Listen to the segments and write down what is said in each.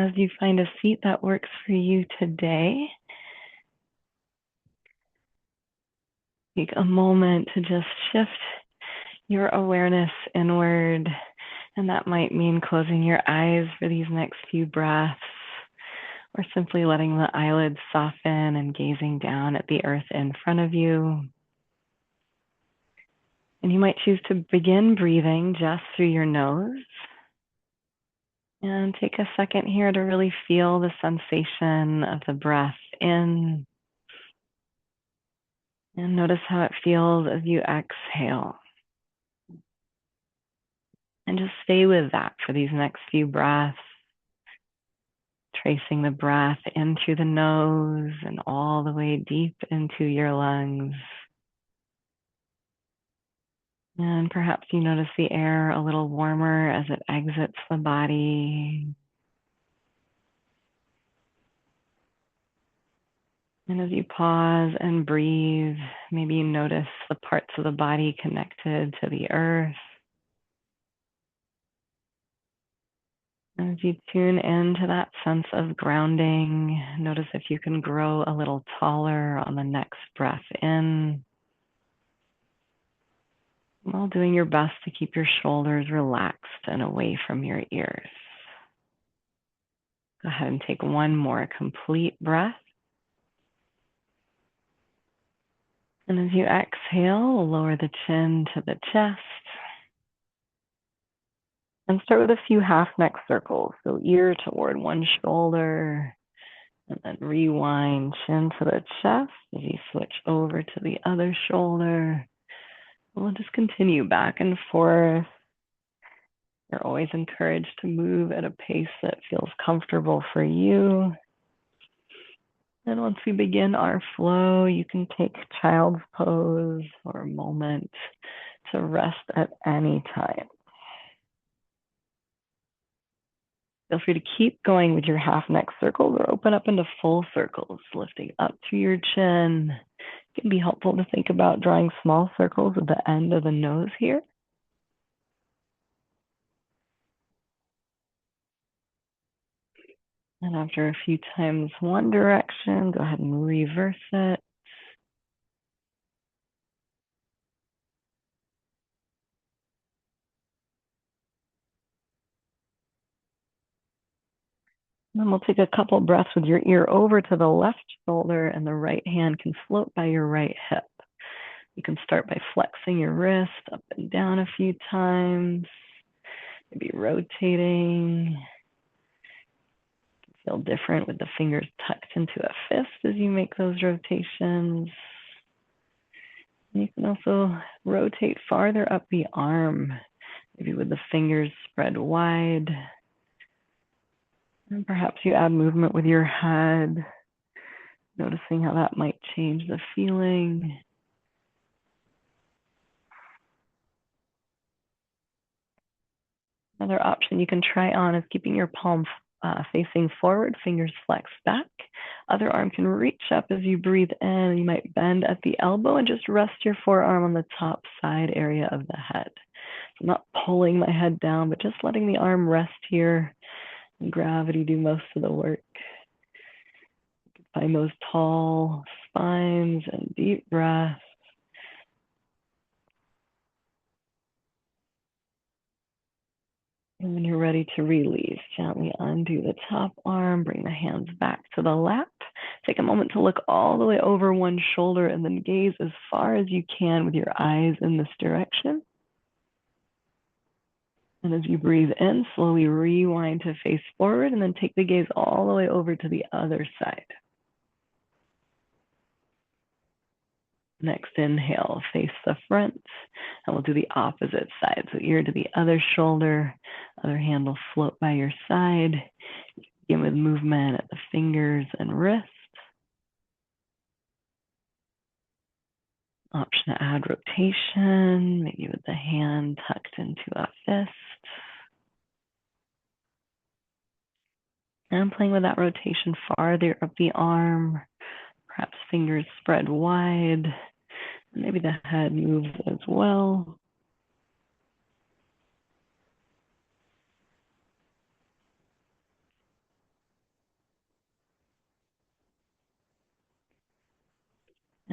as you find a seat that works for you today, take a moment to just shift your awareness inward. And that might mean closing your eyes for these next few breaths, or simply letting the eyelids soften and gazing down at the earth in front of you. And you might choose to begin breathing just through your nose. And take a second here to really feel the sensation of the breath in. And notice how it feels as you exhale. And just stay with that for these next few breaths. Tracing the breath into the nose and all the way deep into your lungs. And perhaps you notice the air a little warmer as it exits the body. And as you pause and breathe, maybe you notice the parts of the body connected to the earth. And as you tune into that sense of grounding, notice if you can grow a little taller on the next breath in, while doing your best to keep your shoulders relaxed and away from your ears. Go ahead and take one more complete breath. And as you exhale, lower the chin to the chest. And start with a few half neck circles. So ear toward one shoulder, and then rewind chin to the chest as you switch over to the other shoulder. We'll just continue back and forth. You're always encouraged to move at a pace that feels comfortable for you. And once we begin our flow, you can take child's pose for a moment to rest at any time. Feel free to keep going with your half neck circles or open up into full circles, lifting up to your chin. It can be helpful to think about drawing small circles at the end of the nose here. And after a few times one direction, go ahead and reverse it. And then we'll take a couple breaths with your ear over to the left shoulder, and the right hand can float by your right hip. You can start by flexing your wrist up and down a few times, maybe rotating. Feel different with the fingers tucked into a fist as you make those rotations. And you can also rotate farther up the arm, maybe with the fingers spread wide. And perhaps you add movement with your head, noticing how that might change the feeling. Another option you can try on is keeping your palm facing forward, fingers flexed back. Other arm can reach up as you breathe in. You might bend at the elbow and just rest your forearm on the top side area of the head. So I'm not pulling my head down, but just letting the arm rest here and gravity do most of the work. You can find those tall spines and deep breaths. And when you're ready to release, gently undo the top arm, bring the hands back to the lap. Take a moment to look all the way over one shoulder and then gaze as far as you can with your eyes in this direction. And as you breathe in, slowly rewind to face forward and then take the gaze all the way over to the other side. Next inhale, face the front, and we'll do the opposite side. So ear to the other shoulder, other hand will float by your side. Begin with movement at the fingers and wrists. Option to add rotation, maybe with the hand tucked into a fist. And playing with that rotation farther up the arm, perhaps fingers spread wide. Maybe the head moves as well.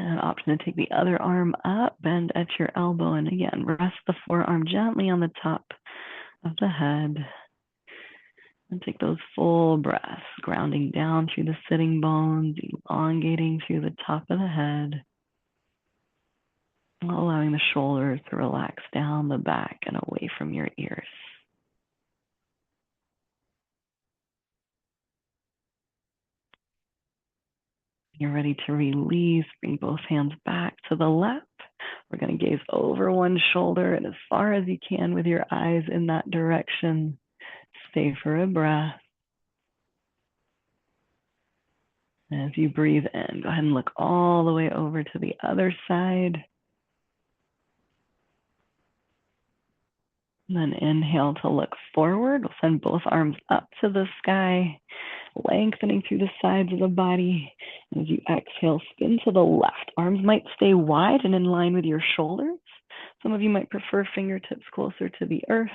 And an option to take the other arm up, bend at your elbow, and again, rest the forearm gently on the top of the head. And take those full breaths, grounding down through the sitting bones, elongating through the top of the head, allowing the shoulders to relax down the back and away from your ears. You're ready to release. Bring both hands back to the left. We're going to gaze over one shoulder and as far as you can with your eyes in that direction. Stay for a breath. As you breathe in, go ahead and look all the way over to the other side. And then inhale to look forward. We'll send both arms up to the sky, lengthening through the sides of the body. As you exhale, spin to the left. Arms might stay wide and in line with your shoulders. Some of you might prefer fingertips closer to the earth.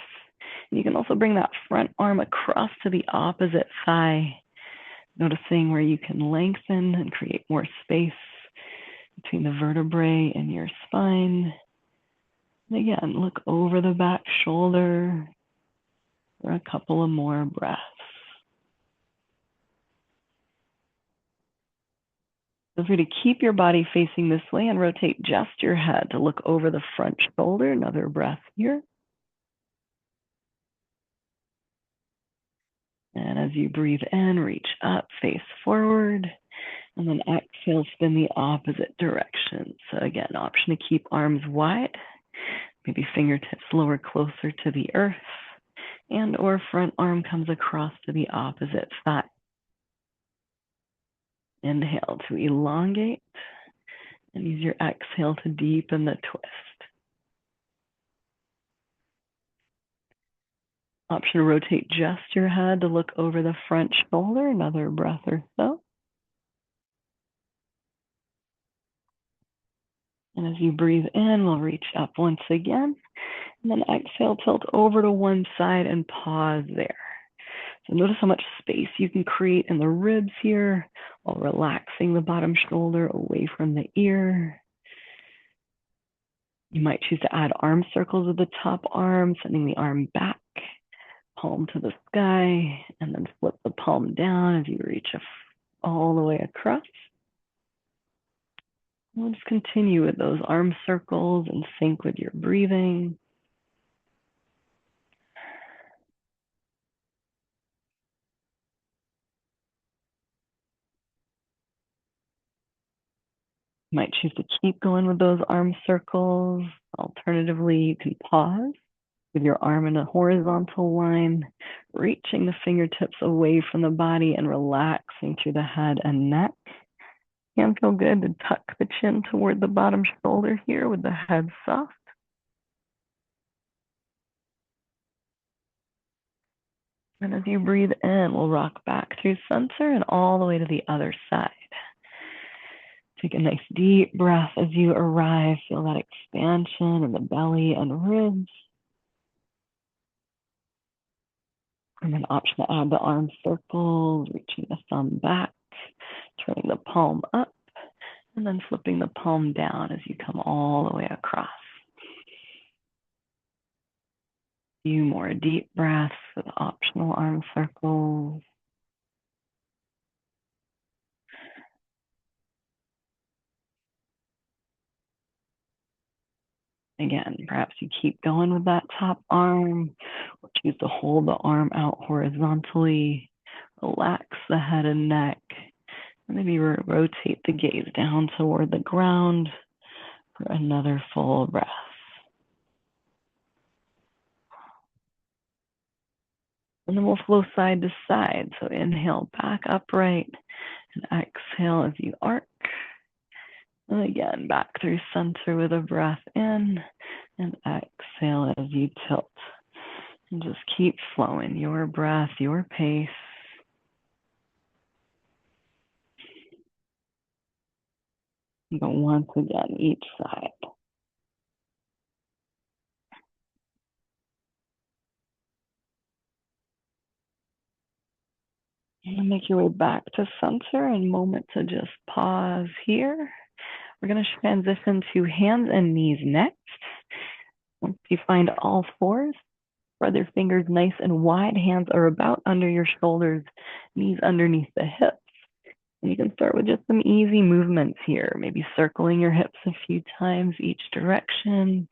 And you can also bring that front arm across to the opposite thigh, noticing where you can lengthen and create more space between the vertebrae and your spine. And again, look over the back shoulder for a couple of more breaths. Feel free to keep your body facing this way and rotate just your head to look over the front shoulder. Another breath here. And as you breathe in, reach up, face forward, and then exhale, spin the opposite direction. So again, option to keep arms wide, maybe fingertips lower closer to the earth, and or front arm comes across to the opposite thigh. Inhale to elongate, and use your exhale to deepen the twist. Option to rotate just your head to look over the front shoulder, another breath or so. And as you breathe in, we'll reach up once again. And then exhale, tilt over to one side and pause there. So notice how much space you can create in the ribs here while relaxing the bottom shoulder away from the ear. You might choose to add arm circles with the top arm, sending the arm back, palm to the sky, and then flip the palm down as you reach all the way across. We'll just continue with those arm circles and sync with your breathing. You might choose to keep going with those arm circles. Alternatively, you can pause with your arm in a horizontal line, reaching the fingertips away from the body and relaxing through the head and neck. Can feel good to tuck the chin toward the bottom shoulder here with the head soft. And as you breathe in, we'll rock back through center and all the way to the other side. Take a nice deep breath as you arrive. Feel that expansion in the belly and ribs. And then option to add the arm circles, reaching the thumb back, turning the palm up, and then flipping the palm down as you come all the way across. A few more deep breaths with optional arm circles. Again, perhaps you keep going with that top arm, or choose to hold the arm out horizontally, relax the head and neck, and maybe rotate the gaze down toward the ground for another full breath. And then we'll flow side to side. So inhale back upright and exhale as you arc. And again, back through center with a breath in and exhale as you tilt. And just keep flowing your breath, your pace. But once again, each side. And then make your way back to center and moment to just pause here. We're going to transition to hands and knees next. Once you find all fours, spread your fingers nice and wide. Hands are about under your shoulders, knees underneath the hips. And you can start with just some easy movements here, maybe circling your hips a few times each direction.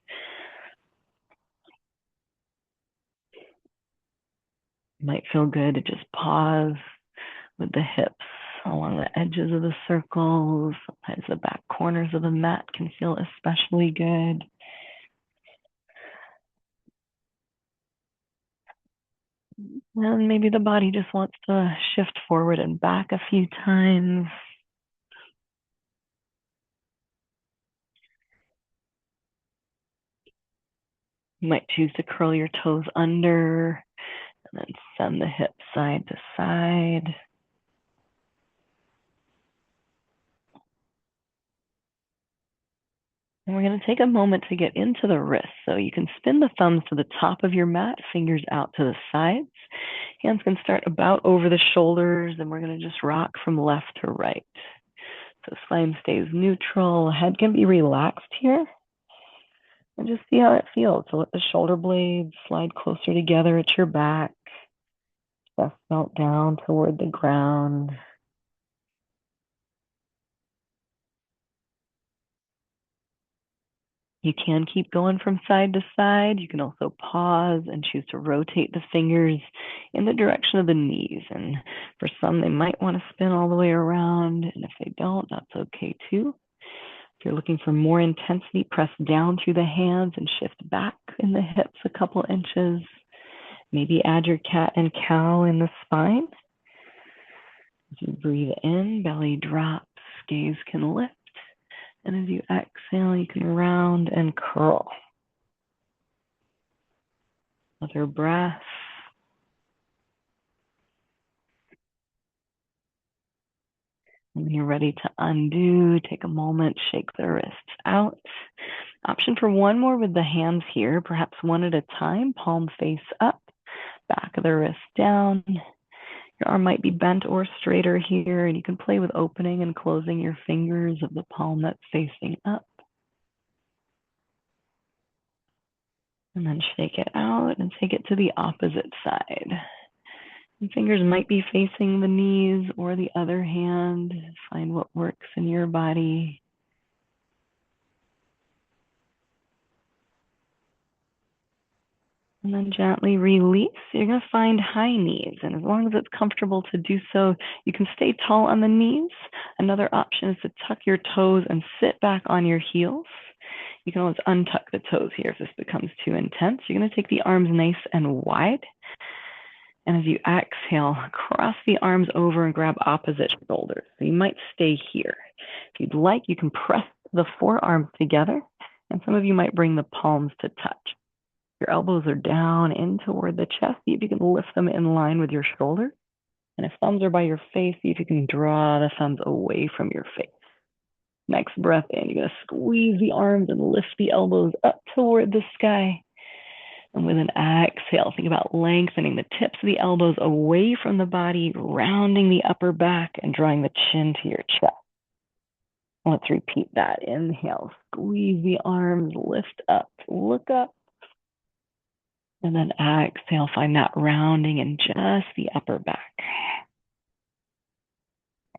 It might feel good to just pause with the hips along the edges of the circles. Sometimes the back corners of the mat can feel especially good. And maybe the body just wants to shift forward and back a few times. You might choose to curl your toes under and then send the hips side to side. And we're going to take a moment to get into the wrists. So you can spin the thumbs to the top of your mat, fingers out to the sides. Hands can start about over the shoulders, and we're going to just rock from left to right. So spine stays neutral. Head can be relaxed here. And just see how it feels. So let the shoulder blades slide closer together at your back. Chest melt down toward the ground. You can keep going from side to side. You can also pause and choose to rotate the fingers in the direction of the knees. And for some, they might want to spin all the way around. And if they don't, that's okay too. If you're looking for more intensity, press down through the hands and shift back in the hips a couple inches. Maybe add your cat and cow in the spine. As you breathe in, belly drops, gaze can lift. And as you exhale, you can round and curl. Another breath. And when you're ready to undo, take a moment, shake the wrists out. Option for one more with the hands here, perhaps one at a time, palm face up, back of the wrist down. Your arm might be bent or straighter here, and you can play with opening and closing your fingers of the palm that's facing up. And then shake it out and take it to the opposite side. And fingers might be facing the knees or the other hand. Find what works in your body. And then gently release. You're going to find high knees. And as long as it's comfortable to do so, you can stay tall on the knees. Another option is to tuck your toes and sit back on your heels. You can always untuck the toes here if this becomes too intense. You're going to take the arms nice and wide. And as you exhale, cross the arms over and grab opposite shoulders. So you might stay here. If you'd like, you can press the forearms together. And some of you might bring the palms to touch. Your elbows are down in toward the chest. See if you can lift them in line with your shoulder. And if thumbs are by your face, see if you can draw the thumbs away from your face. Next breath in, you're going to squeeze the arms and lift the elbows up toward the sky. And with an exhale, think about lengthening the tips of the elbows away from the body, rounding the upper back and drawing the chin to your chest. Let's repeat that. Inhale, squeeze the arms, lift up, look up. And then exhale, find that rounding in just the upper back.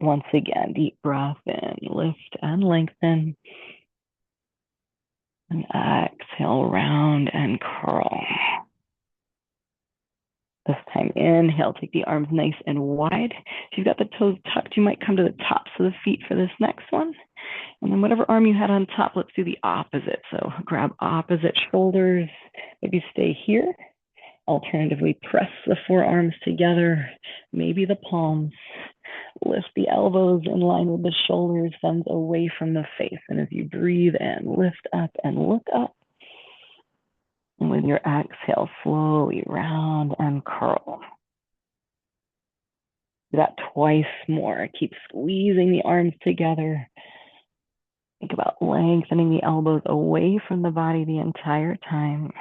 Once again, deep breath in, lift and lengthen. And exhale, round and curl. This time, inhale, take the arms nice and wide. If you've got the toes tucked, you might come to the tops of the feet for this next one. And then whatever arm you had on top, let's do the opposite. So grab opposite shoulders, maybe stay here. Alternatively, press the forearms together, maybe the palms. Lift the elbows in line with the shoulders, thumbs away from the face. And as you breathe in, lift up and look up. And with your exhale, slowly round and curl. Do that twice more. Keep squeezing the arms together. Think about lengthening the elbows away from the body the entire time.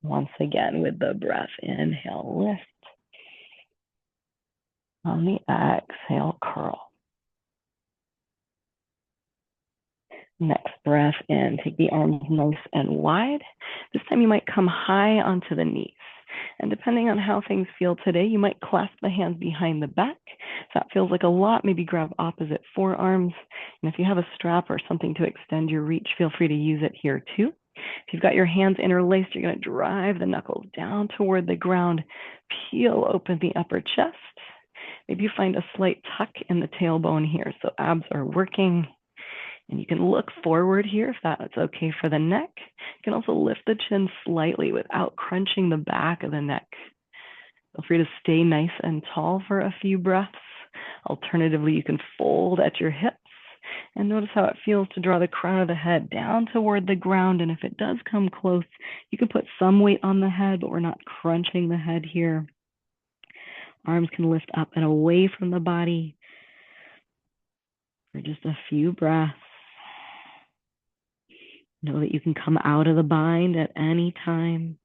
Once again, with the breath, inhale, lift. On the exhale, curl. Next breath in, take the arms nice and wide. This time you might come high onto the knees. And depending on how things feel today, you might clasp the hands behind the back. If that feels like a lot, maybe grab opposite forearms. And if you have a strap or something to extend your reach, feel free to use it here too. If you've got your hands interlaced, you're going to drive the knuckles down toward the ground, peel open the upper chest. Maybe you find a slight tuck in the tailbone here, so abs are working. And you can look forward here if that's okay for the neck. You can also lift the chin slightly without crunching the back of the neck. Feel free to stay nice and tall for a few breaths. Alternatively, you can fold at your hips and notice how it feels to draw the crown of the head down toward the ground. And if it does come close, you can put some weight on the head, but we're not crunching the head here. Arms can lift up and away from the body for just a few breaths. Know that you can come out of the bind at any time.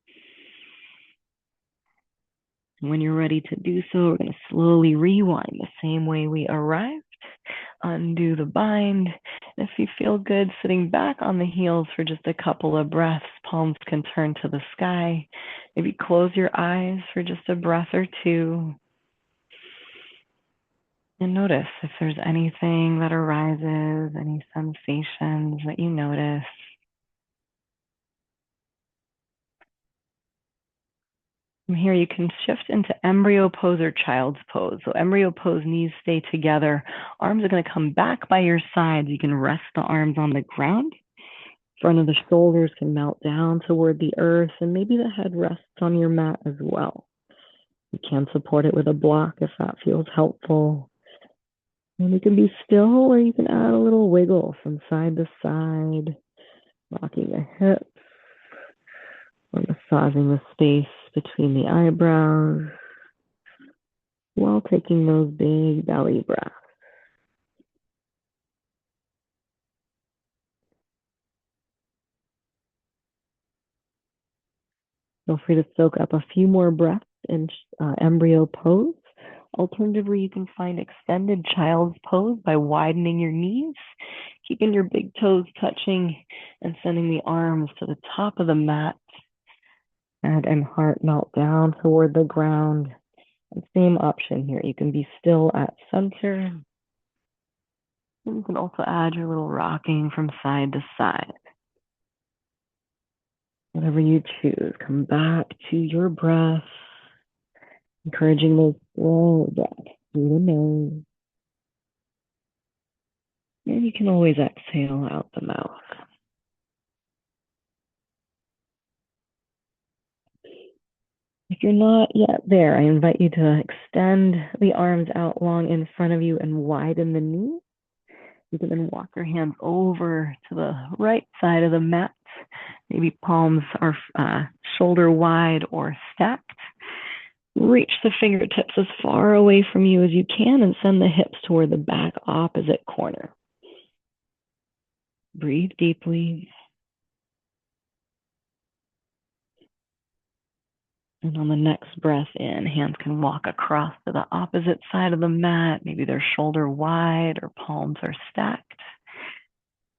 When you're ready to do so, we're going to slowly rewind the same way we arrived. Undo the bind. If you feel good sitting back on the heels for just a couple of breaths, palms can turn to the sky. Maybe close your eyes for just a breath or two. And notice if there's anything that arises, any sensations that you notice. From here, you can shift into embryo pose or child's pose. So embryo pose, knees stay together. Arms are going to come back by your sides. You can rest the arms on the ground. Front of the shoulders can melt down toward the earth, and maybe the head rests on your mat as well. You can support it with a block if that feels helpful. And you can be still, or you can add a little wiggle from side to side, rocking the hips, or massaging the space between the eyebrows while taking those big belly breaths. Feel free to soak up a few more breaths in embryo pose. Alternatively, you can find extended child's pose by widening your knees, keeping your big toes touching, and sending the arms to the top of the mat. Head and heart melt down toward the ground. And same option here. You can be still at center. And you can also add your little rocking from side to side. Whatever you choose, come back to your breath, encouraging those slow breaths through the nose. And you can always exhale out the mouth. If you're not yet there, I invite you to extend the arms out long in front of you and widen the knees. You can then walk your hands over to the right side of the mat. Maybe palms are shoulder wide or stacked. Reach the fingertips as far away from you as you can and send the hips toward the back opposite corner. Breathe deeply. And on the next breath in, hands can walk across to the opposite side of the mat. Maybe they're shoulder wide or palms are stacked.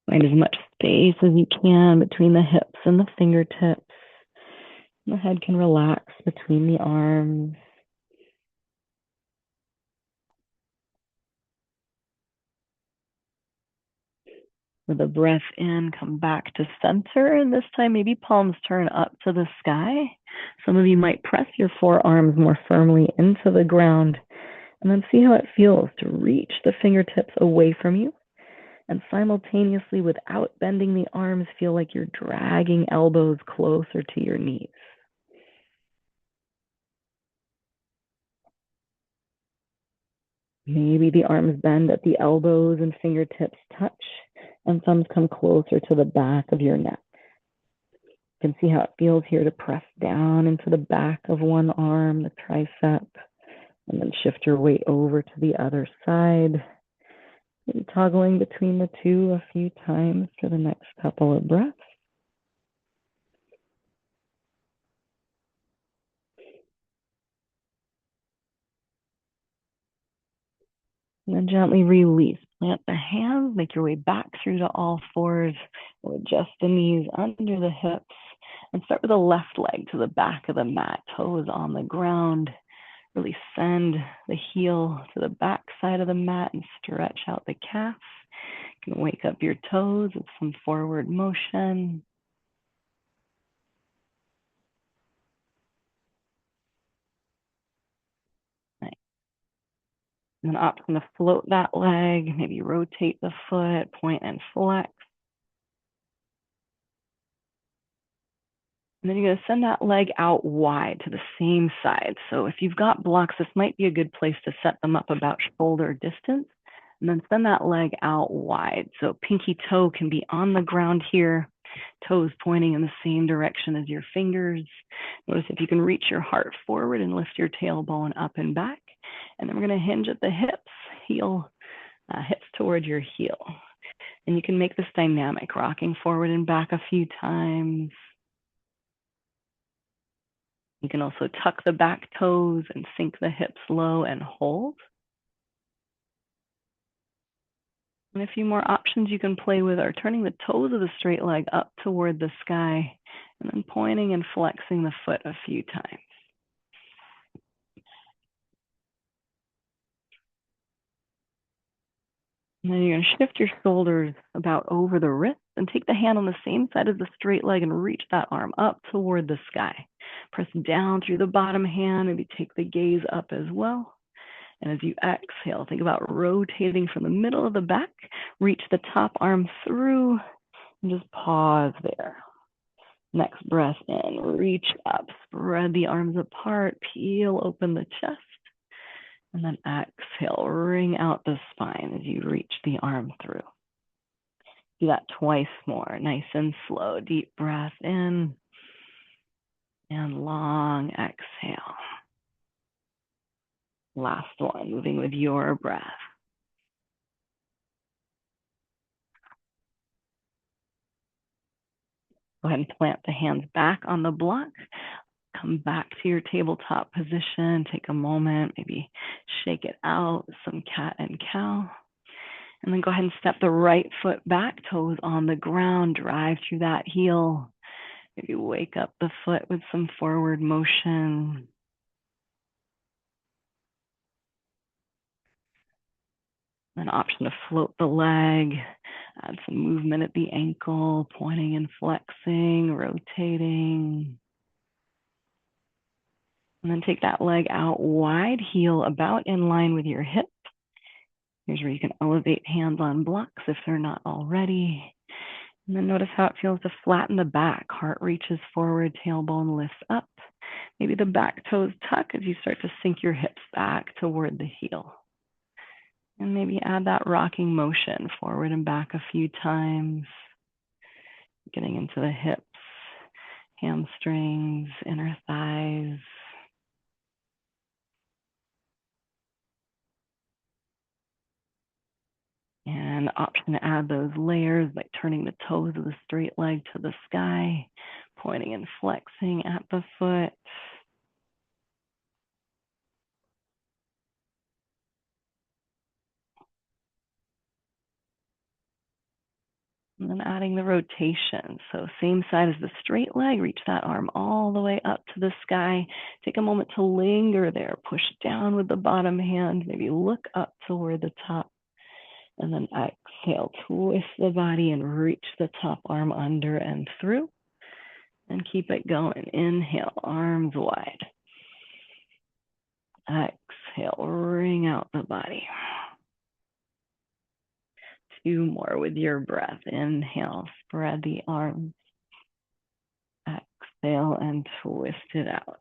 Find as much space as you can between the hips and the fingertips. The head can relax between the arms. With a breath in, come back to center. And this time, maybe palms turn up to the sky. Some of you might press your forearms more firmly into the ground. And then see how it feels to reach the fingertips away from you. And simultaneously, without bending the arms, feel like you're dragging elbows closer to your knees. Maybe the arms bend at the elbows and fingertips touch, and thumbs come closer to the back of your neck. You can see how it feels here to press down into the back of one arm, the tricep, and then shift your weight over to the other side. Maybe toggling between the two a few times for the next couple of breaths. And then gently release Plant the hands, make your way back through to all fours. We'll adjust the knees under the hips and start with the left leg to the back of the mat, toes on the ground. Really send the heel to the back side of the mat and stretch out the calf. You can wake up your toes with some forward motion. Nice. And an option to float that leg, maybe rotate the foot, point and flex. And then you're going to send that leg out wide to the same side. So if you've got blocks, this might be a good place to set them up about shoulder distance. And then send that leg out wide. So pinky toe can be on the ground here, toes pointing in the same direction as your fingers. Notice if you can reach your heart forward and lift your tailbone up and back. And then we're going to hinge at the hips, hips toward your heel. And you can make this dynamic, rocking forward and back a few times. You can also tuck the back toes and sink the hips low and hold. And a few more options you can play with are turning the toes of the straight leg up toward the sky and then pointing and flexing the foot a few times. And then you're going to shift your shoulders about over the wrist and take the hand on the same side of the straight leg and reach that arm up toward the sky. Press down through the bottom hand, maybe take the gaze up as well. And as you exhale, think about rotating from the middle of the back, reach the top arm through, and just pause there. Next breath in, reach up, spread the arms apart, peel open the chest. And then exhale, wring out the spine as you reach the arm through. Do that twice more, nice and slow. Deep breath in and long exhale. Last one, moving with your breath. Go ahead and plant the hands back on the block. Come back to your tabletop position. Take a moment, maybe shake it out, some cat and cow. And then go ahead and step the right foot back, toes on the ground, drive through that heel. Maybe wake up the foot with some forward motion. An option to float the leg, add some movement at the ankle, pointing and flexing, rotating. And then take that leg out wide, heel about in line with your hip. Here's where you can elevate hands on blocks if they're not already. And then notice how it feels to flatten the back. Heart reaches forward, tailbone lifts up. Maybe the back toes tuck as you start to sink your hips back toward the heel. And maybe add that rocking motion forward and back a few times. Getting into the hips, hamstrings, inner thighs. And option to add those layers by turning the toes of the straight leg to the sky, pointing and flexing at the foot. And then adding the rotation. So same side as the straight leg, reach that arm all the way up to the sky. Take a moment to linger there, push down with the bottom hand, maybe look up toward the top. And then exhale, twist the body and reach the top arm under and through. And keep it going. Inhale, arms wide. Exhale, wring out the body. 2 more with your breath. Inhale, spread the arms. Exhale and twist it out.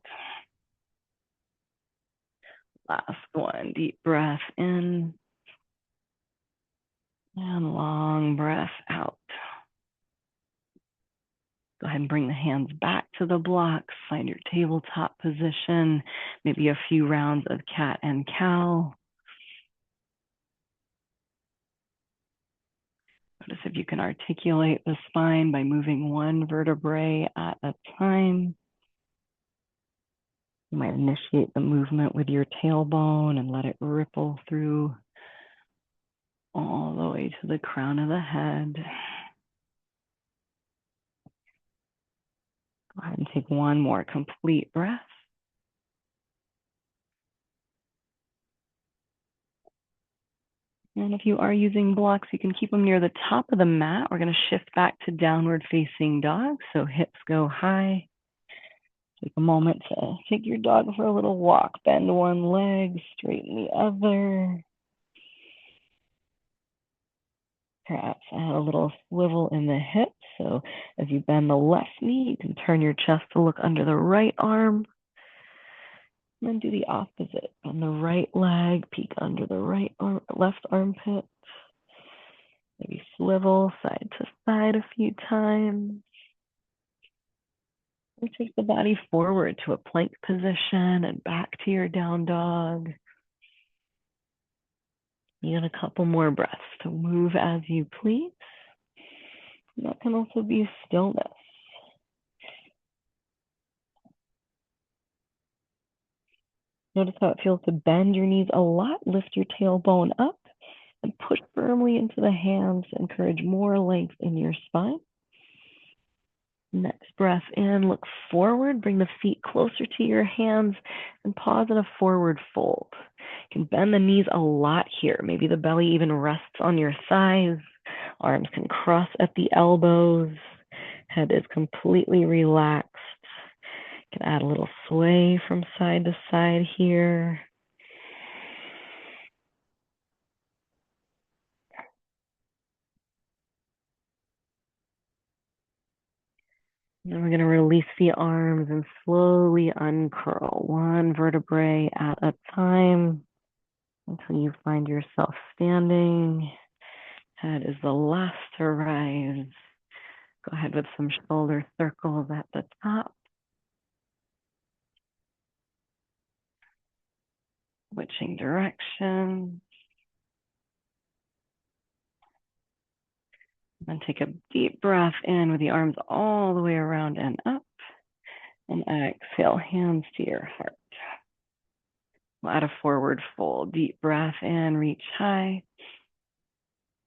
Last one, deep breath in. And long breath out. Go ahead and bring the hands back to the blocks. Find your tabletop position. Maybe a few rounds of cat and cow. Notice if you can articulate the spine by moving one vertebrae at a time. You might initiate the movement with your tailbone and let it ripple through all the way to the crown of the head. Go ahead and take one more complete breath. And if you are using blocks, you can keep them near the top of the mat. We're going to shift back to downward facing dog. So hips go high. Take a moment to take your dog for a little walk. Bend one leg, straighten the other. Perhaps add a little swivel in the hip. So as you bend the left knee, you can turn your chest to look under the right arm. And then do the opposite. Bend the right leg, peek under the right arm, left armpit. Maybe swivel side to side a few times. Or take the body forward to a plank position and back to your down dog. You get a couple more breaths to move as you please. And that can also be stillness. Notice how it feels to bend your knees a lot. Lift your tailbone up and push firmly into the hands. Encourage more length in your spine. Next breath in, look forward, bring the feet closer to your hands and pause in a forward fold. You can bend the knees a lot here. Maybe the belly even rests on your thighs. Arms can cross at the elbows. Head is completely relaxed. You can add a little sway from side to side here. Then we're going to release the arms and slowly uncurl one vertebrae at a time until you find yourself standing. Head is the last to rise. Go ahead with some shoulder circles at the top. Switching direction. Then take a deep breath in with the arms all the way around and up. And exhale, hands to your heart. We'll add a forward fold. Deep breath in, reach high.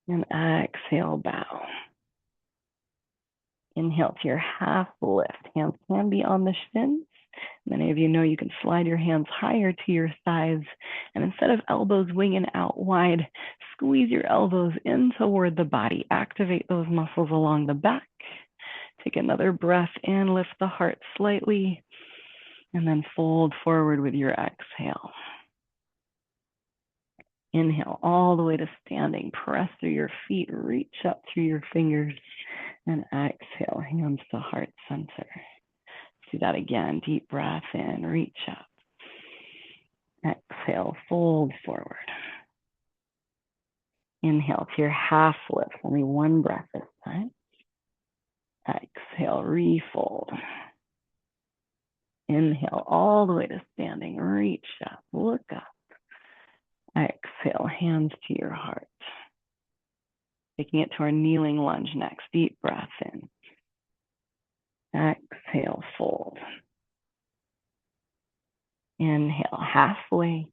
And exhale, bow. Inhale to your half lift. Hands can be on the shins. Many of you know you can slide your hands higher to your thighs. And instead of elbows winging out wide, squeeze your elbows in toward the body. Activate those muscles along the back. Take another breath in, lift the heart slightly, and then fold forward with your exhale. Inhale all the way to standing. Press through your feet, reach up through your fingers, and exhale, hands to heart center. Do that again. Deep breath in, reach up. Exhale, fold forward. Inhale to your half lift. Only one breath this time. Exhale, refold. Inhale all the way to standing. Reach up, look up. Exhale, hands to your heart. Taking it to our kneeling lunge next. Deep breath in. Exhale, fold. Inhale, halfway.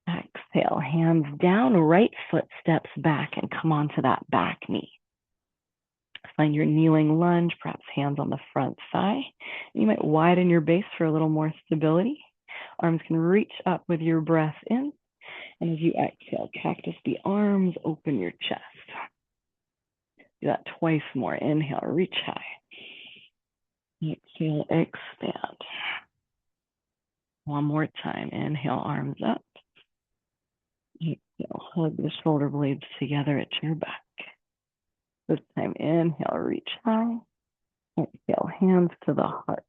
Exhale, hands down, right foot steps back and come onto that back knee. Find your kneeling lunge, perhaps hands on the front thigh. You might widen your base for a little more stability. Arms can reach up with your breath in. And as you exhale, cactus the arms, open your chest. Do that twice more. Inhale, reach high. Exhale, expand. One more time. Inhale, arms up. Exhale, hug the shoulder blades together at your back. This time, inhale, reach high. Exhale, hands to the heart.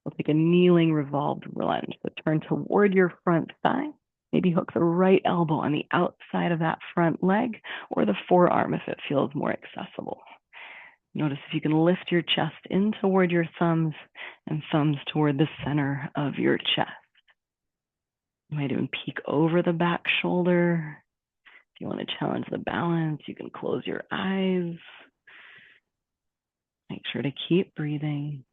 We'll take a kneeling revolved lunge. So turn toward your front thigh. Maybe hook the right elbow on the outside of that front leg or the forearm if it feels more accessible. Notice if you can lift your chest in toward your thumbs and thumbs toward the center of your chest. You might even peek over the back shoulder. If you want to challenge the balance, you can close your eyes. Make sure to keep breathing.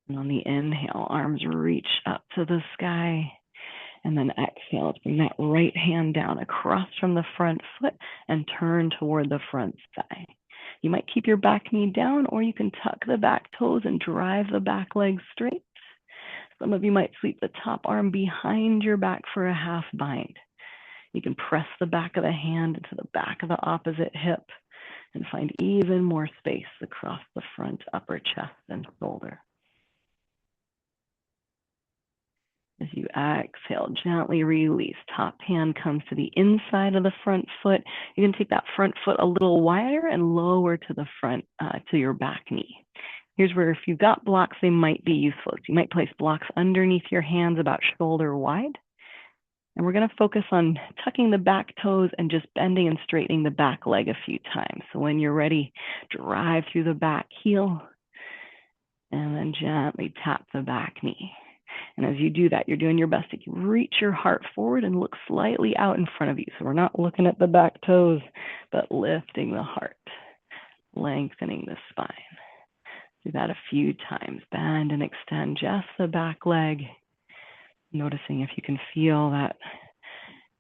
And on the inhale, arms reach up to the sky. And then exhale to bring that right hand down across from the front foot and turn toward the front thigh. You might keep your back knee down, or you can tuck the back toes and drive the back leg straight. Some of you might sweep the top arm behind your back for a half bind. You can press the back of the hand into the back of the opposite hip and find even more space across the front, upper chest, and shoulder. As you exhale, gently release. Top hand comes to the inside of the front foot. You can take that front foot a little wider and lower to the front, to your back knee. Here's where if you've got blocks, they might be useful. So you might place blocks underneath your hands about shoulder wide. And we're going to focus on tucking the back toes and just bending and straightening the back leg a few times. So when you're ready, drive through the back heel and then gently tap the back knee. And as you do that, you're doing your best to reach your heart forward and look slightly out in front of you. So we're not looking at the back toes, but lifting the heart, lengthening the spine. Do that a few times. Bend and extend just the back leg. Noticing if you can feel that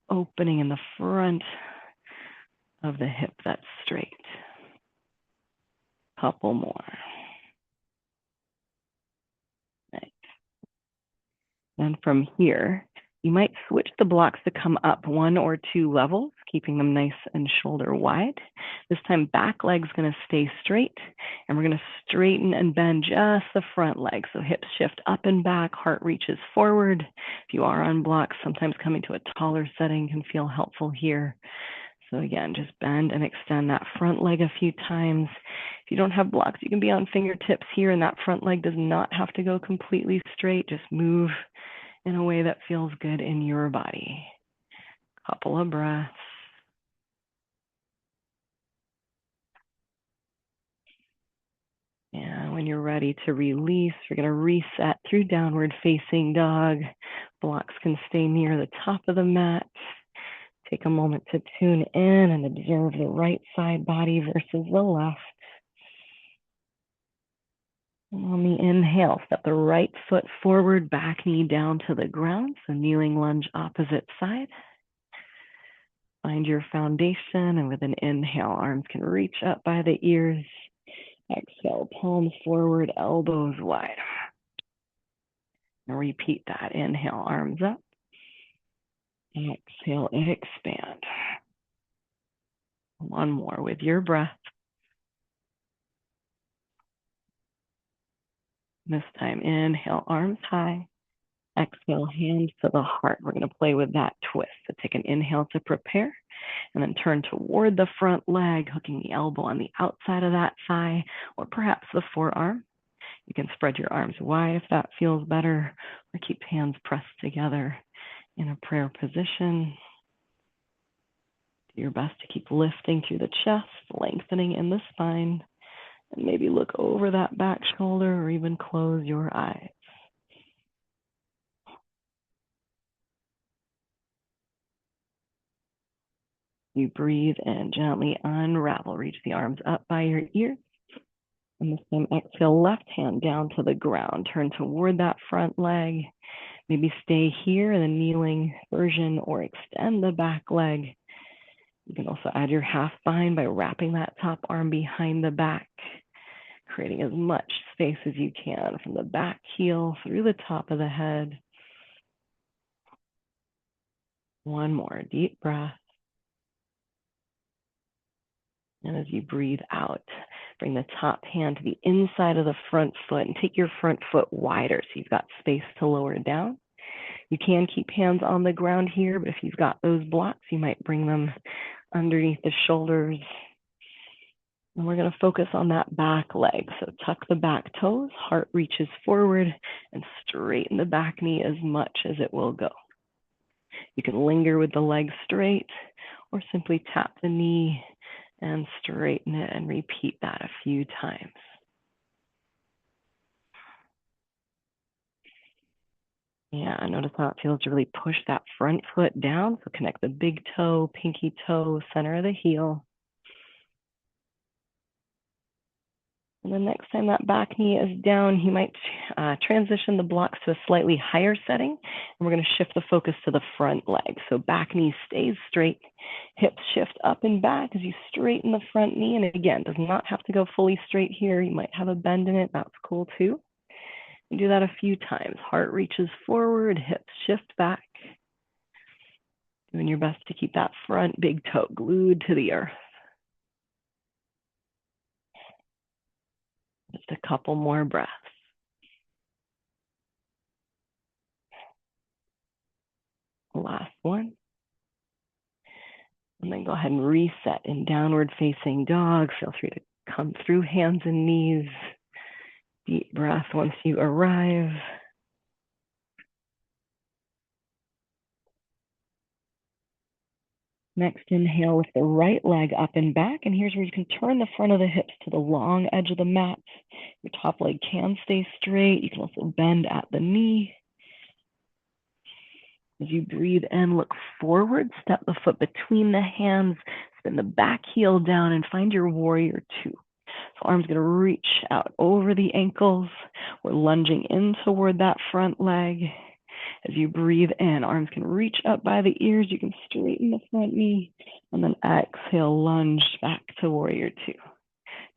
opening in the front of the hip that's straight. Couple more. Nice. And from here, you might switch the blocks to come up 1 or 2 levels, keeping them nice and shoulder wide. This time, back leg's going to stay straight, and we're going to straighten and bend just the front leg. So hips shift up and back, heart reaches forward. If you are on blocks, sometimes coming to a taller setting can feel helpful here. So again, just bend and extend that front leg a few times. If you don't have blocks, you can be on fingertips here, and that front leg does not have to go completely straight. Just move in a way that feels good in your body. Couple of breaths. And when you're ready to release, we're going to reset through downward facing dog. Blocks can stay near the top of the mat. Take a moment to tune in and observe the right side body versus the left. On the inhale, step the right foot forward, back knee down to the ground. So kneeling lunge opposite side. Find your foundation, and with an inhale, arms can reach up by the ears. Exhale, palms forward, elbows wide. And repeat that. Inhale, arms up. Exhale, expand. One more with your breath. This time, inhale, arms high. Exhale, hands to the heart. We're going to play with that twist. So take an inhale to prepare, and then turn toward the front leg, hooking the elbow on the outside of that thigh, or perhaps the forearm. You can spread your arms wide if that feels better, or keep hands pressed together in a prayer position. Do your best to keep lifting through the chest, lengthening in the spine. And maybe look over that back shoulder or even close your eyes. You breathe and gently unravel. Reach the arms up by your ears. And this time, exhale, left hand down to the ground. Turn toward that front leg. Maybe stay here in the kneeling version or extend the back leg. You can also add your half bind by wrapping that top arm behind the back, creating as much space as you can from the back heel through the top of the head. One more deep breath. And as you breathe out, bring the top hand to the inside of the front foot and take your front foot wider so you've got space to lower down. You can keep hands on the ground here, but if you've got those blocks, you might bring them underneath the shoulders. And we're going to focus on that back leg. So tuck the back toes, heart reaches forward, and straighten the back knee as much as it will go. You can linger with the leg straight or simply tap the knee and straighten it and repeat that a few times. Yeah, notice how it feels to really push that front foot down. So connect the big toe, pinky toe, center of the heel. And the next time that back knee is down, you might transition the blocks to a slightly higher setting. And we're going to shift the focus to the front leg. So back knee stays straight, hips shift up and back as you straighten the front knee. And again, does not have to go fully straight here. You might have a bend in it. That's cool too. You do that a few times. Heart reaches forward, hips shift back. Doing your best to keep that front big toe glued to the earth. Just a couple more breaths. Last one. And then go ahead and reset in downward facing dog. Feel free to come through hands and knees. Deep breath once you arrive. Next, inhale with the right leg up and back. And here's where you can turn the front of the hips to the long edge of the mat. Your top leg can stay straight. You can also bend at the knee. As you breathe in, look forward, step the foot between the hands, spin the back heel down and find your warrior two. So arms going to reach out over the ankles. We're lunging in toward that front leg. As you breathe in, arms can reach up by the ears. You can straighten the front knee and then exhale, lunge back to warrior two.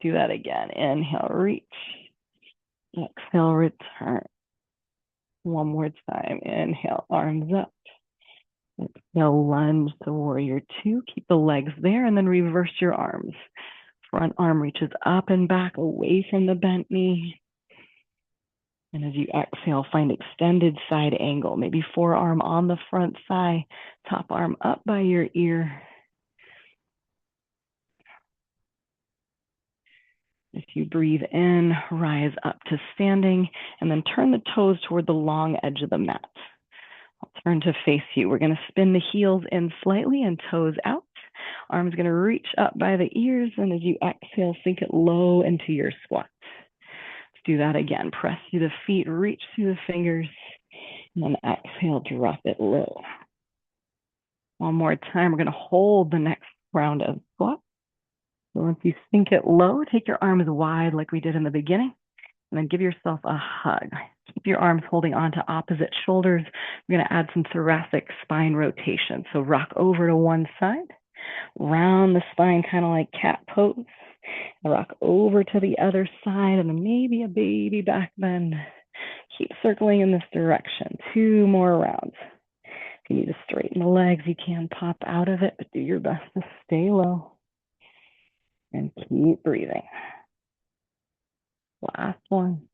Do that again. Inhale, reach. Exhale, return. One more time. Inhale, arms up. Exhale, lunge to warrior two. Keep the legs there and then reverse your arms. Front arm reaches up and back away from the bent knee. And as you exhale, find extended side angle. Maybe forearm on the front thigh, top arm up by your ear. If you breathe in, rise up to standing, and then turn the toes toward the long edge of the mat. I'll turn to face you. We're going to spin the heels in slightly and toes out. Arms going to reach up by the ears, and as you exhale, sink it low into your squat. Let's do that again. Press through the feet, reach through the fingers, and then exhale, drop it low. One more time. We're going to hold the next round of squat. So once you sink it low, take your arms wide like we did in the beginning, and then give yourself a hug. Keep your arms holding onto opposite shoulders. We're going to add some thoracic spine rotation. So rock over to one side, round the spine, kind of like cat pose. Rock over to the other side, and then maybe a baby back bend. Keep circling in this direction. 2 more rounds. If you need to straighten the legs, you can pop out of it, but do your best to stay low. And keep breathing. Last one.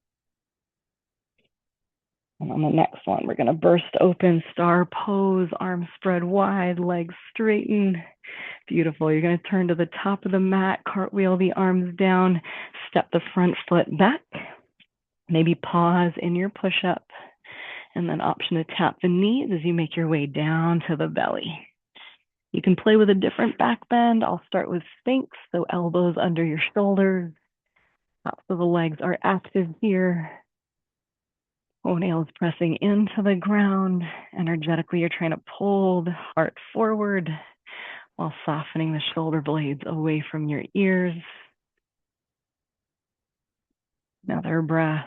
And on the next one, we're going to burst open, star pose, arms spread wide, legs straighten. Beautiful. You're going to turn to the top of the mat, cartwheel the arms down, step the front foot back. Maybe pause in your push-up, and then option to tap the knees as you make your way down to the belly. You can play with a different back bend. I'll start with Sphinx, so elbows under your shoulders. Tops of the legs are active here. Toenails pressing into the ground. Energetically, you're trying to pull the heart forward while softening the shoulder blades away from your ears. Another breath.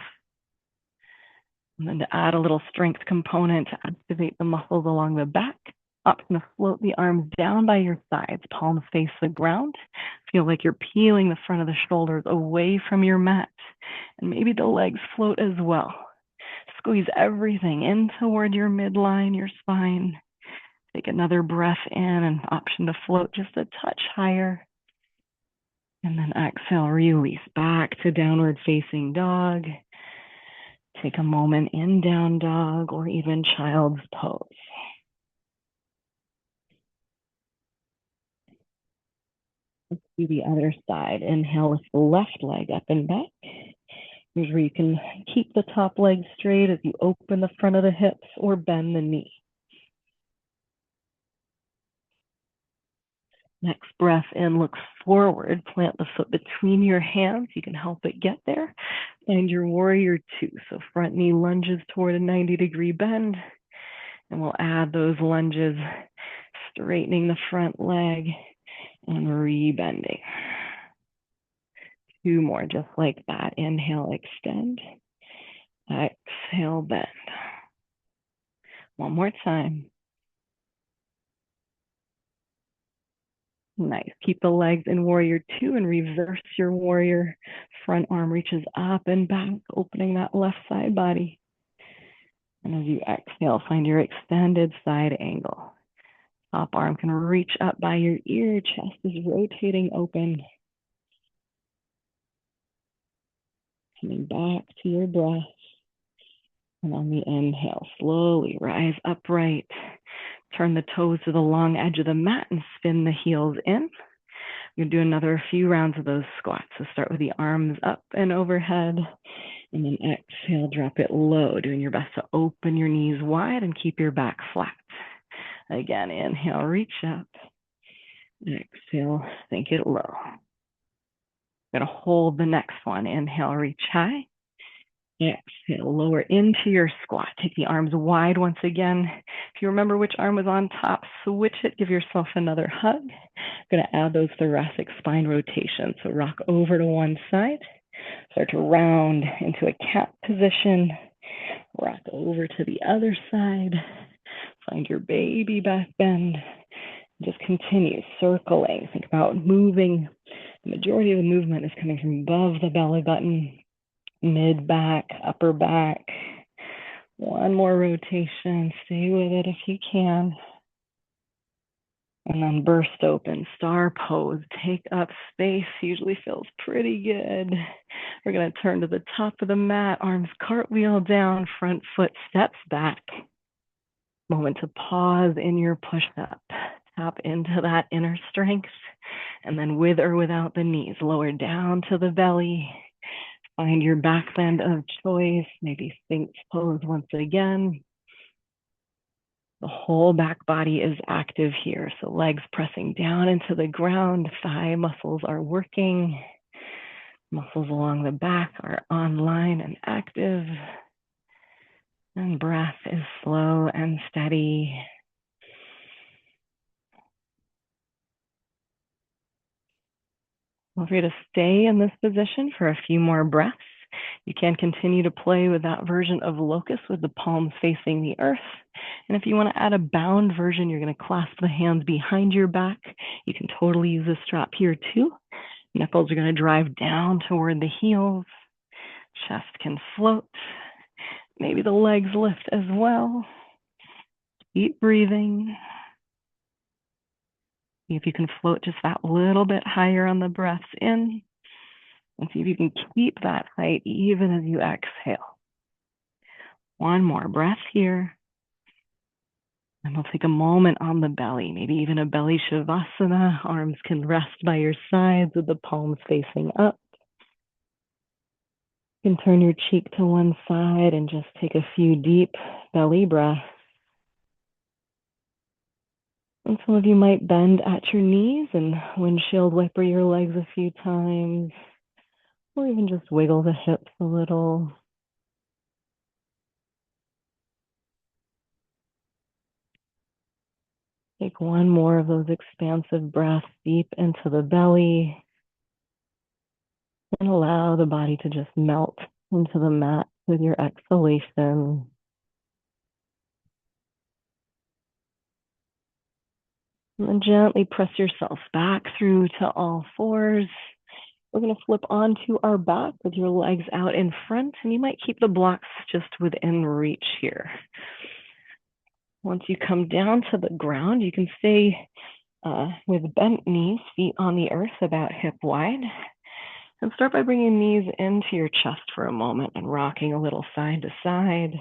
And then to add a little strength component to activate the muscles along the back, option to float the arms down by your sides, palms face the ground. Feel like you're peeling the front of the shoulders away from your mat. And maybe the legs float as well. Squeeze everything in toward your midline, your spine. Take another breath in and option to float just a touch higher. And then exhale, release back to downward facing dog. Take a moment in down dog or even child's pose. Let's do the other side. Inhale with the left leg up and back. Here's where you can keep the top leg straight as you open the front of the hips or bend the knee. Next breath in, look forward, plant the foot between your hands. You can help it get there. Find your warrior two. So front knee lunges toward a 90-degree bend. And we'll add those lunges, straightening the front leg and rebending. 2 more, just like that. Inhale, extend. Exhale, bend. One more time. Nice. Keep the legs in warrior 2 and reverse your warrior. Front arm reaches up and back, opening that left side body. And as you exhale, find your extended side angle. Top arm can reach up by your ear. Chest is rotating open. Coming back to your breath. And on the inhale, slowly rise upright. Turn the toes to the long edge of the mat and spin the heels in. You're going to do another few rounds of those squats. So start with the arms up and overhead. And then exhale, drop it low, doing your best to open your knees wide and keep your back flat. Again, inhale, reach up. Exhale, sink it low. Going to hold the next one. Inhale, reach high. Exhale, lower into your squat. Take the arms wide once again. If you remember which arm was on top, switch it. Give yourself another hug. Going to add those thoracic spine rotations. So rock over to one side. Start to round into a cat position. Rock over to the other side. Find your baby back bend. Just continue circling. Think about moving. The majority of the movement is coming from above the belly button. Mid back, upper back. One more rotation. Stay with it if you can. And then burst open, star pose. Take up space. Usually feels pretty good. We're going to turn to the top of the mat. Arms cartwheel down. Front foot steps back. Moment to pause in your push-up. Tap into that inner strength. And then with or without the knees, lower down to the belly. Find your back bend of choice, maybe Sphinx pose once again. The whole back body is active here, so legs pressing down into the ground, thigh muscles are working. Muscles along the back are online and active. And breath is slow and steady. Feel free to stay in this position for a few more breaths. You can continue to play with that version of locust with the palms facing the earth. And if you want to add a bound version, you're going to clasp the hands behind your back. You can totally use a strap here too. Knuckles are going to drive down toward the heels. Chest can float. Maybe the legs lift as well. Keep breathing. See if you can float just that little bit higher on the breaths in. And see if you can keep that height even as you exhale. One more breath here. And we'll take a moment on the belly, maybe even a belly shavasana. Arms can rest by your sides with the palms facing up. You can turn your cheek to one side and just take a few deep belly breaths. And some of you might bend at your knees and windshield wiper your legs a few times. Or even just wiggle the hips a little. Take one more of those expansive breaths deep into the belly. And allow the body to just melt into the mat with your exhalation. And then gently press yourself back through to all fours. We're going to flip onto our back with your legs out in front, and you might keep the blocks just within reach here. Once you come down to the ground, you can stay with bent knees, feet on the earth about hip wide. And start by bringing knees into your chest for a moment and rocking a little side to side,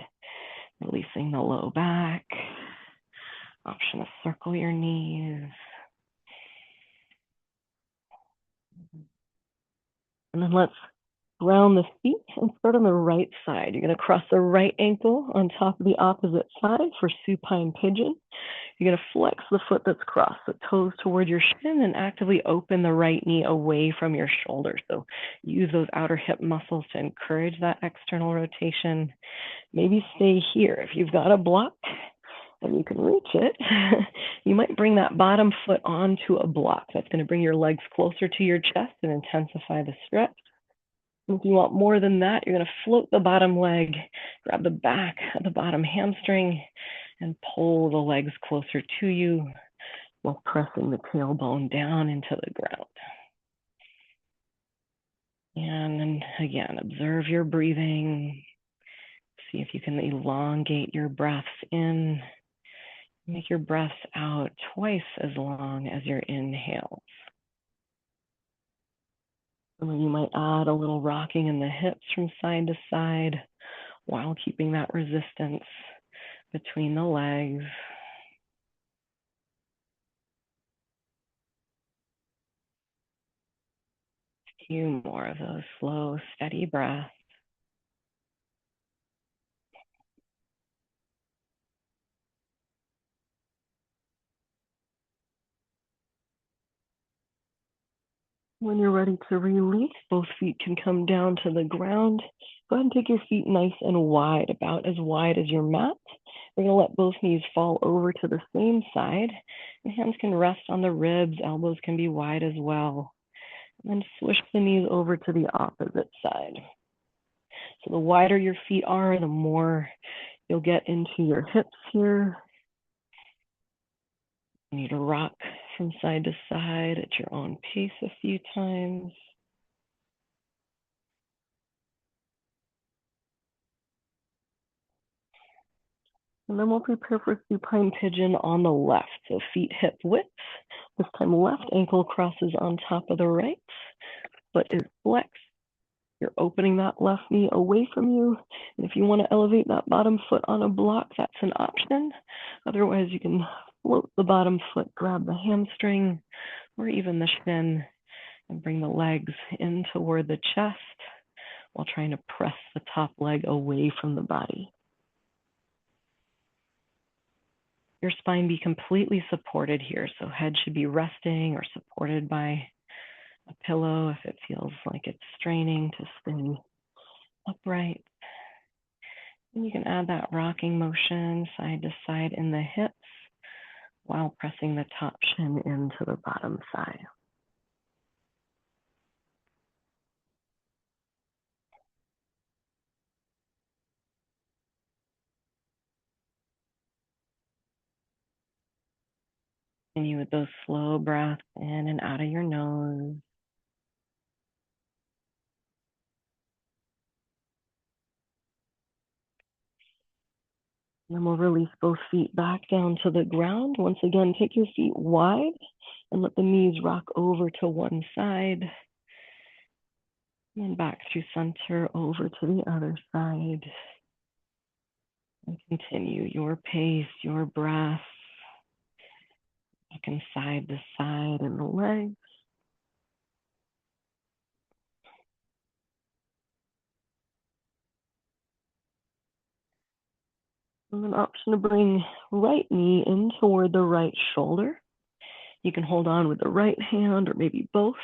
releasing the low back. Option to circle your knees. And then let's ground the feet and start on the right side. You're going to cross the right ankle on top of the opposite side for supine pigeon. You're going to flex the foot that's crossed, the toes toward your shin, and actively open the right knee away from your shoulder. So use those outer hip muscles to encourage that external rotation. Maybe stay here. If you've got a block and you can reach it, you might bring that bottom foot onto a block. That's going to bring your legs closer to your chest and intensify the stretch. If you want more than that, you're going to float the bottom leg, grab the back of the bottom hamstring, and pull the legs closer to you while pressing the tailbone down into the ground. And then again, observe your breathing. See if you can elongate your breaths in. Make your breaths out twice as long as your inhales. And then you might add a little rocking in the hips from side to side while keeping that resistance between the legs. A few more of those slow, steady breaths. When you're ready to release, both feet can come down to the ground. Go ahead and take your feet nice and wide, about as wide as your mat. We're going to let both knees fall over to the same side. And hands can rest on the ribs. Elbows can be wide as well. And then swish the knees over to the opposite side. So the wider your feet are, the more you'll get into your hips here. You need to rock from side to side at your own pace a few times. And then we'll prepare for supine pigeon on the left. So feet hip width. This time left ankle crosses on top of the right. Foot is flexed. You're opening that left knee away from you. And if you want to elevate that bottom foot on a block, that's an option. Otherwise, you can float the bottom foot, grab the hamstring or even the shin, and bring the legs in toward the chest while trying to press the top leg away from the body. Your spine be completely supported here. So head should be resting or supported by a pillow if it feels like it's straining to stay upright. And you can add that rocking motion side to side in the hips while pressing the top shin into the bottom thigh. Continue with those slow breaths in and out of your nose. And then we'll release both feet back down to the ground. Once again, take your feet wide and let the knees rock over to one side. And then back through center over to the other side. And continue your pace, your breath. Back and side to side in the legs. And an option to bring right knee in toward the right shoulder. You can hold on with the right hand or maybe both.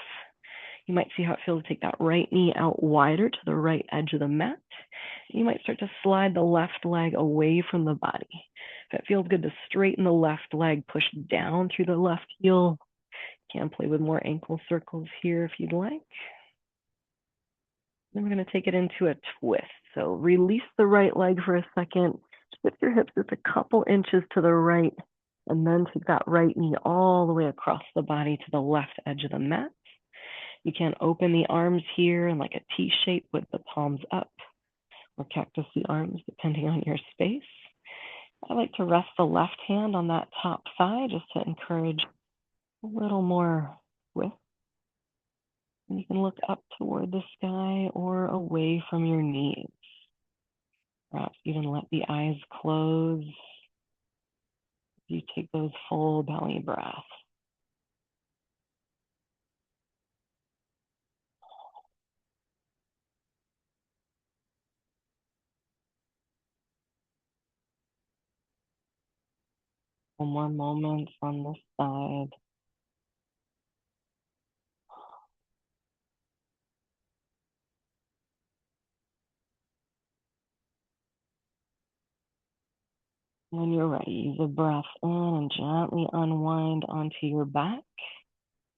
You might see how it feels to take that right knee out wider to the right edge of the mat. You might start to slide the left leg away from the body. If it feels good to straighten the left leg, push down through the left heel. You can play with more ankle circles here if you'd like. Then we're going to take it into a twist. So release the right leg for a second. Shift your hips just a couple inches to the right, and then take that right knee all the way across the body to the left edge of the mat. You can open the arms here in like a T shape with the palms up, or cactus the arms, depending on your space. I like to rest the left hand on that top thigh just to encourage a little more width. And you can look up toward the sky or away from your knees. Perhaps even let the eyes close as you take those full belly breaths. One more moment on this side. When you're ready, use a breath in and gently unwind onto your back.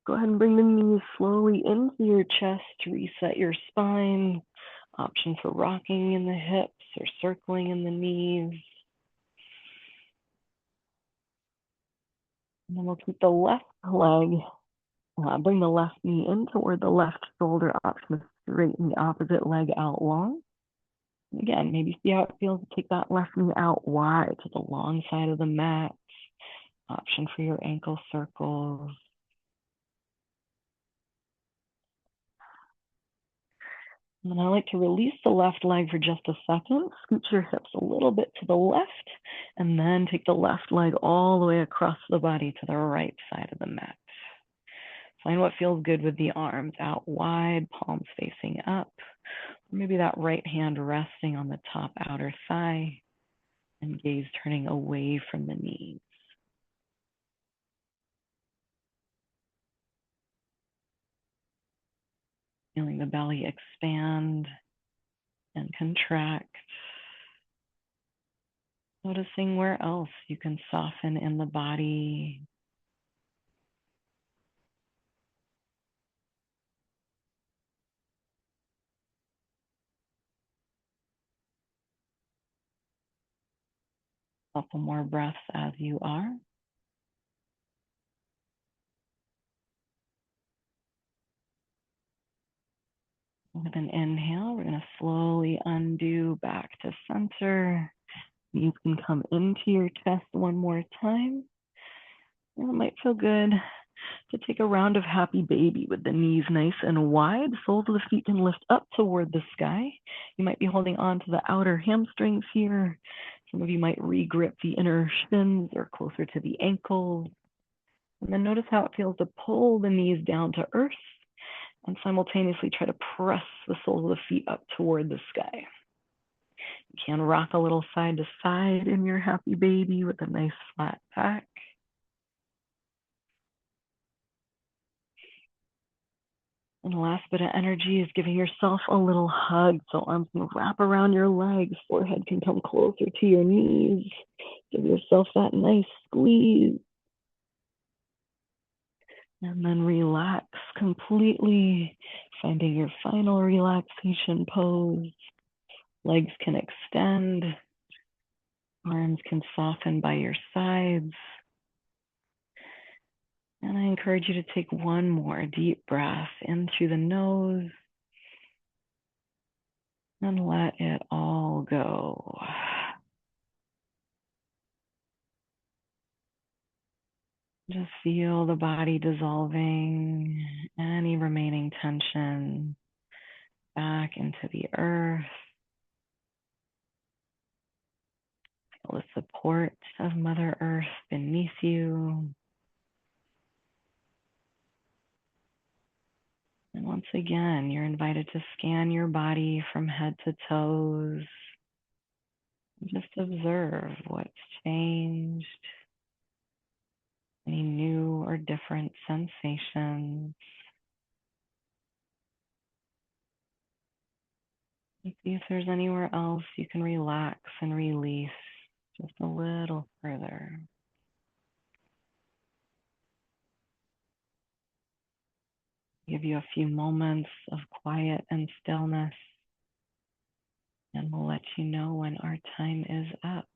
Go ahead and bring the knees slowly into your chest to reset your spine. Option for rocking in the hips or circling in the knees. And then we'll keep the left leg, bring the left knee in toward the left shoulder. Option to straighten the opposite leg out long. And again, maybe see how it feels to take that left knee out wide to the long side of the mat. Option for your ankle circles. And then I like to release the left leg for just a second. Scoot your hips a little bit to the left, and then take the left leg all the way across the body to the right side of the mat. Find what feels good with the arms out wide, palms facing up. Or maybe that right hand resting on the top outer thigh and gaze turning away from the knees. Feeling the belly expand and contract. Noticing where else you can soften in the body. A couple more breaths as you are. With an inhale, we're going to slowly undo back to center. You can come into your chest one more time. And it might feel good to take a round of happy baby with the knees nice and wide. Soles of the feet can lift up toward the sky. You might be holding on to the outer hamstrings here. Some of you might re-grip the inner shins or closer to the ankles. And then notice how it feels to pull the knees down to earth and simultaneously try to press the soles of the feet up toward the sky. You can rock a little side to side in your happy baby with a nice flat back. And the last bit of energy is giving yourself a little hug. So arms can wrap around your legs, forehead can come closer to your knees. Give yourself that nice squeeze. And then relax completely, finding your final relaxation pose. Legs can extend. Arms can soften by your sides. And I encourage you to take one more deep breath in through the nose and let it all go. Just feel the body dissolving any remaining tension back into the earth. Feel the support of Mother Earth beneath you. And once again, you're invited to scan your body from head to toes. Just observe what's changed, any new or different sensations. See if there's anywhere else you can relax and release just a little further. Give you a few moments of quiet and stillness, and we'll let you know when our time is up.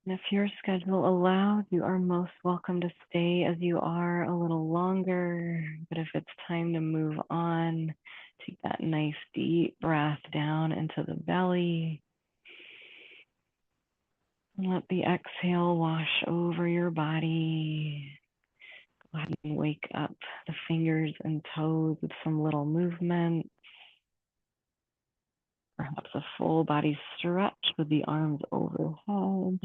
And if your schedule allows, you are most welcome to stay as you are a little longer. But if it's time to move on, take that nice deep breath down into the belly. And let the exhale wash over your body. Go ahead and wake up the fingers and toes with some little movement. Perhaps a full body stretch with the arms overhead.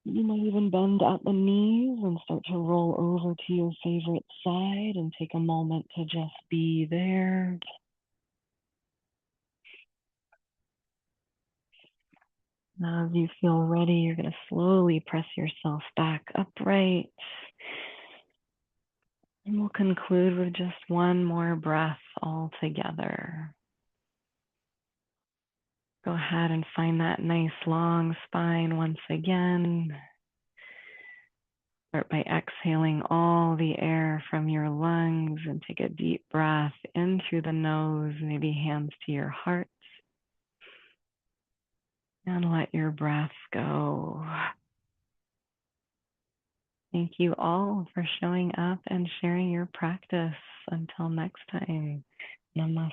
You might even bend at the knees and start to roll over to your favorite side and take a moment to just be there. Now, as you feel ready, you're going to slowly press yourself back upright. And we'll conclude with just one more breath all together. Go ahead and find that nice long spine once again. Start by exhaling all the air from your lungs and take a deep breath in through the nose, maybe hands to your heart. And let your breath go. Thank you all for showing up and sharing your practice. Until next time, namaste.